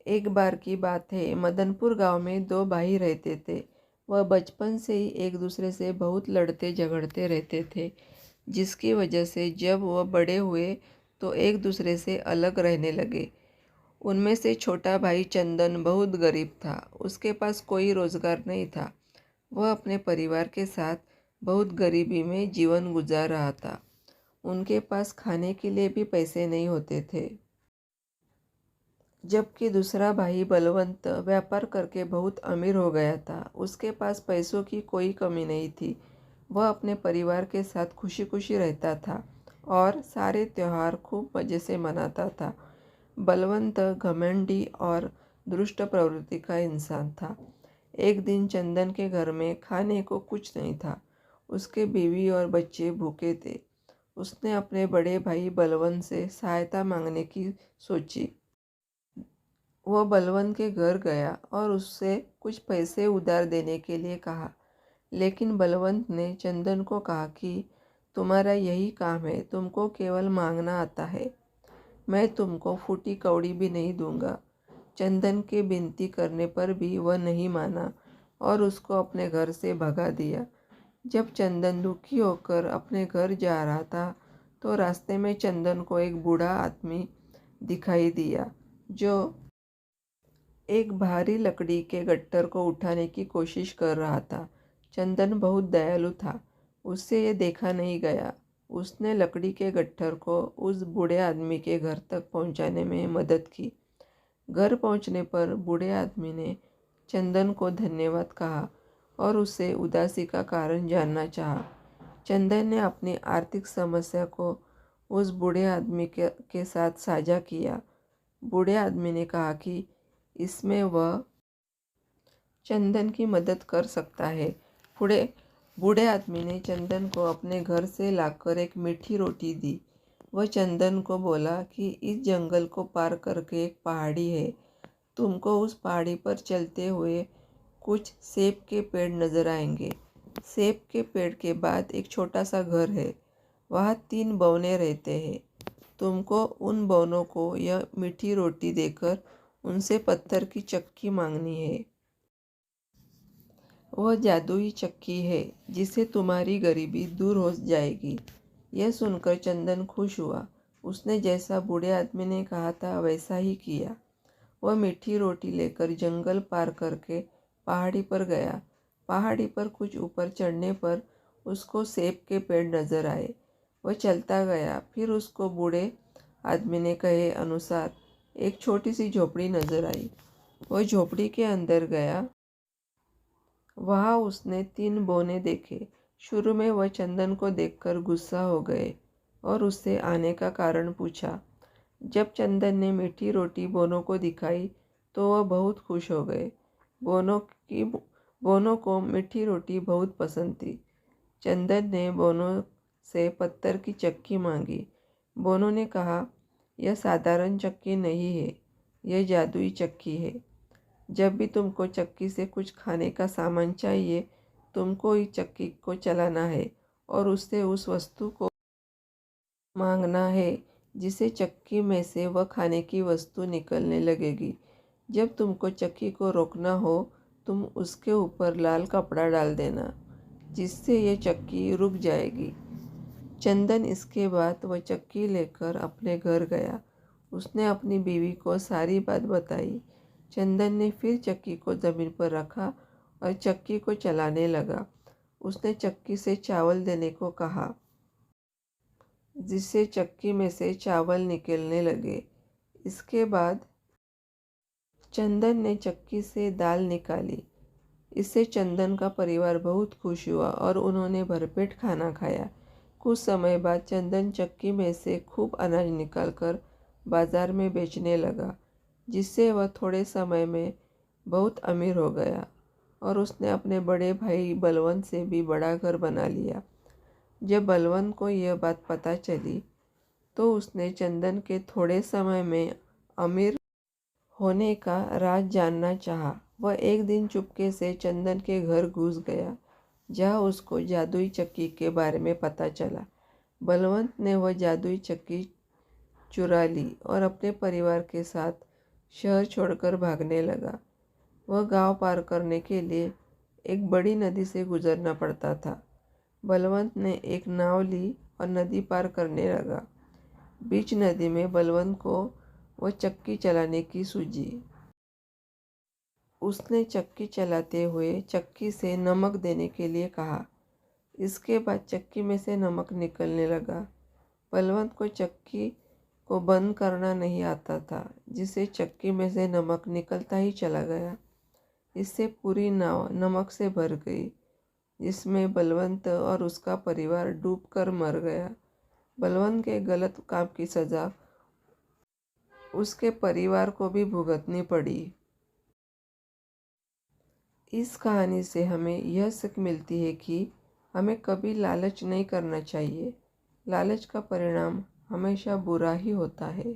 एक बार की बात है, मदनपुर गांव में दो भाई रहते थे। वह बचपन से ही एक दूसरे से बहुत लड़ते झगड़ते रहते थे, जिसकी वजह से जब वह बड़े हुए तो एक दूसरे से अलग रहने लगे। उनमें से छोटा भाई चंदन बहुत गरीब था। उसके पास कोई रोजगार नहीं था। वह अपने परिवार के साथ बहुत गरीबी में जीवन गुजार रहा था। उनके पास खाने के लिए भी पैसे नहीं होते थे। जबकि दूसरा भाई बलवंत व्यापार करके बहुत अमीर हो गया था। उसके पास पैसों की कोई कमी नहीं थी। वह अपने परिवार के साथ खुशी खुशी रहता था और सारे त्योहार खूब मज़े से मनाता था। बलवंत घमंडी और दुष्ट प्रवृत्ति का इंसान था। एक दिन चंदन के घर में खाने को कुछ नहीं था। उसके बीवी और बच्चे भूखे थे। उसने अपने बड़े भाई बलवंत से सहायता मांगने की सोची। वह बलवंत के घर गया और उससे कुछ पैसे उधार देने के लिए कहा। लेकिन बलवंत ने चंदन को कहा कि तुम्हारा यही काम है, तुमको केवल मांगना आता है। मैं तुमको फूटी कौड़ी भी नहीं दूंगा। चंदन के विनती करने पर भी वह नहीं माना और उसको अपने घर से भगा दिया। जब चंदन दुखी होकर अपने घर जा रहा था तो रास्ते में चंदन को एक बूढ़ा आदमी दिखाई दिया, जो एक भारी लकड़ी के गट्ठर को उठाने की कोशिश कर रहा था। चंदन बहुत दयालु था। उससे ये देखा नहीं गया। उसने लकड़ी के गट्ठर को उस बूढ़े आदमी के घर तक पहुंचाने में मदद की। घर पहुंचने पर बूढ़े आदमी ने चंदन को धन्यवाद कहा और उससे उदासी का कारण जानना चाहा। चंदन ने अपनी आर्थिक समस्या को उस बूढ़े आदमी के साथ साझा किया। बूढ़े आदमी ने कहा कि इसमें वह चंदन की मदद कर सकता है। बूढ़े बूढ़े आदमी ने चंदन को अपने घर से लाकर एक मीठी रोटी दी। वह चंदन को बोला कि इस जंगल को पार करके एक पहाड़ी है। तुमको उस पहाड़ी पर चलते हुए कुछ सेब के पेड़ नजर आएंगे। सेब के पेड़ के बाद एक छोटा सा घर है। वहाँ 3 बौने रहते हैं। तुमको उन बौनों को यह मीठी रोटी देकर उनसे पत्थर की चक्की मांगनी है। वह जादुई चक्की है जिससे तुम्हारी गरीबी दूर हो जाएगी। यह सुनकर चंदन खुश हुआ। उसने जैसा बूढ़े आदमी ने कहा था वैसा ही किया। वह मीठी रोटी लेकर जंगल पार करके पहाड़ी पर गया। पहाड़ी पर कुछ ऊपर चढ़ने पर उसको सेब के पेड़ नजर आए। वह चलता गया। फिर उसको बूढ़े आदमी ने कहे अनुसार एक छोटी सी झोपड़ी नजर आई। वह झोपड़ी के अंदर गया। वहाँ उसने 3 बौने देखे। शुरू में वह चंदन को देखकर गुस्सा हो गए और उससे आने का कारण पूछा। जब चंदन ने मीठी रोटी बोनों को दिखाई तो वह बहुत खुश हो गए। बोनों को मीठी रोटी बहुत पसंद थी। चंदन ने बोनों से पत्थर की चक्की मांगी। बोनों ने कहा, यह साधारण चक्की नहीं है, यह जादुई चक्की है। जब भी तुमको चक्की से कुछ खाने का सामान चाहिए, तुमको इस चक्की को चलाना है और उससे उस वस्तु को मांगना है जिसे चक्की में से वह खाने की वस्तु निकलने लगेगी। जब तुमको चक्की को रोकना हो, तुम उसके ऊपर लाल कपड़ा डाल देना, जिससे ये चक्की रुक जाएगी। चंदन इसके बाद वह चक्की लेकर अपने घर गया। उसने अपनी बीवी को सारी बात बताई। चंदन ने फिर चक्की को ज़मीन पर रखा और चक्की को चलाने लगा। उसने चक्की से चावल देने को कहा, जिससे चक्की में से चावल निकलने लगे। इसके बाद चंदन ने चक्की से दाल निकाली। इससे चंदन का परिवार बहुत खुश हुआ और उन्होंने भरपेट खाना खाया। कुछ समय बाद चंदन चक्की में से खूब अनाज निकालकर बाजार में बेचने लगा, जिससे वह थोड़े समय में बहुत अमीर हो गया और उसने अपने बड़े भाई बलवंत से भी बड़ा घर बना लिया। जब बलवंत को यह बात पता चली तो उसने चंदन के थोड़े समय में अमीर होने का राज जानना चाहा। वह एक दिन चुपके से चंदन के घर घुस गया, जहाँ उसको जादुई चक्की के बारे में पता चला। बलवंत ने वह जादुई चक्की चुरा ली और अपने परिवार के साथ शहर छोड़कर भागने लगा। वह गांव पार करने के लिए एक बड़ी नदी से गुजरना पड़ता था। बलवंत ने एक नाव ली और नदी पार करने लगा। बीच नदी में बलवंत को वह चक्की चलाने की सूझी। उसने चक्की चलाते हुए चक्की से नमक देने के लिए कहा। इसके बाद चक्की में से नमक निकलने लगा। बलवंत को चक्की को बंद करना नहीं आता था, जिससे चक्की में से नमक निकलता ही चला गया। इससे पूरी नाव नमक से भर गई, जिसमें बलवंत और उसका परिवार डूबकर मर गया। बलवंत के गलत काम की सज़ा उसके परिवार को भी भुगतनी पड़ी। इस कहानी से हमें यह सीख मिलती है कि हमें कभी लालच नहीं करना चाहिए। लालच का परिणाम हमेशा बुरा ही होता है।